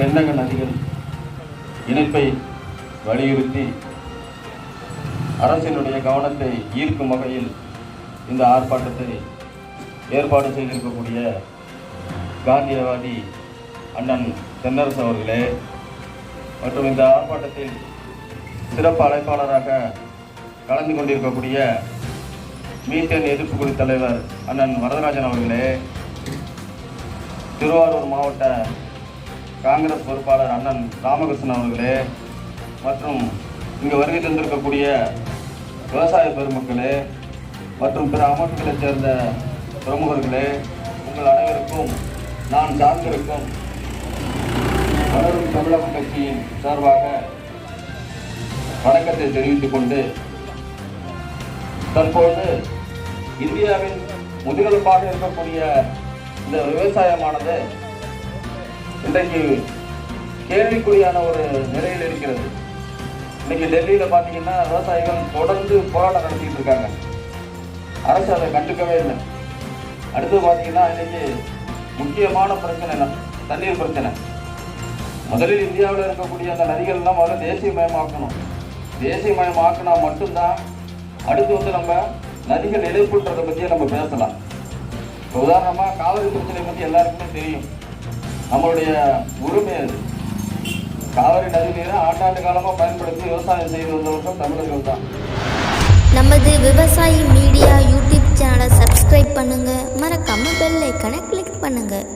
தென்னக நதிகள் இணைப்பை வலியுறுத்தி அரசினுடைய கவனத்தை ஈர்க்கும் வகையில் இந்த ஆர்ப்பாட்டத்தை ஏற்பாடு செய்திருக்கக்கூடிய காந்தியவாதி அண்ணன் தென்னரசு அவர்களே மற்றும் இந்த ஆர்ப்பாட்டத்தில் சிறப்பு அழைப்பாளராக கலந்து கொண்டிருக்கக்கூடிய மீத்தேன் எதிர்ப்பு குழு தலைவர் அண்ணன் வரதராஜன் அவர்களே, திருவாரூர் மாவட்ட காங்கிரஸ் பொறுப்பாளர் அண்ணன் ராமகிருஷ்ணன் அவர்களே மற்றும் இங்கு வருகை தந்திருக்கக்கூடிய விவசாய பெருமக்களே மற்றும் பிற அமைப்புகளைச் சேர்ந்த பிரமுகர்களே, உங்கள் அனைவருக்கும் நான் சார்ந்திருக்கும் வளரும் தமிழகம் கட்சியின் சார்பாக வணக்கத்தை தெரிவித்துக் கொண்டு, தற்போது இந்தியாவின் முதுகெலும்பாக இருக்கக்கூடிய இந்த விவசாயமானது இன்றைக்கு கேள்விக்குறியான ஒரு நிலையில் இருக்கிறது. இன்னைக்கு டெல்லியில் பார்த்தீங்கன்னா விவசாயிகள் தொடர்ந்து போராட்டம் நடத்திட்டு இருக்காங்க. அரசு அதை கண்டுக்கவே இல்லை. அடுத்து பார்த்தீங்கன்னா இன்னைக்கு முக்கியமான பிரச்சனை தண்ணீர் பிரச்சனை. முதலில் இந்தியாவில் இருக்கக்கூடிய அந்த நதிகள்லாம் முதல்ல தேசியமயமாக்கணும். தேசியமயமாக்கினா மட்டும்தான் அடுத்து நம்ம நதிகள் இணைப்புன்றதை பற்றியே நம்ம பேசலாம். இப்போ உதாரணமாக காவிரி பிரச்சனை பற்றி எல்லாருக்குமே தெரியும். நம்மளுடைய உரிமை அது. காவிரி நதி நீரை ஆண்டாண்டு காலமாக பயன்படுத்தி விவசாயம் செய்து வந்தவர்கள் தமிழர்கள் தான். நமது விவசாயி மீடியா யூடியூப் சேனலை சப்ஸ்கிரைப் பண்ணுங்கள், மறக்காம பெல் ஐக்கானை கிளிக் பண்ணுங்கள்.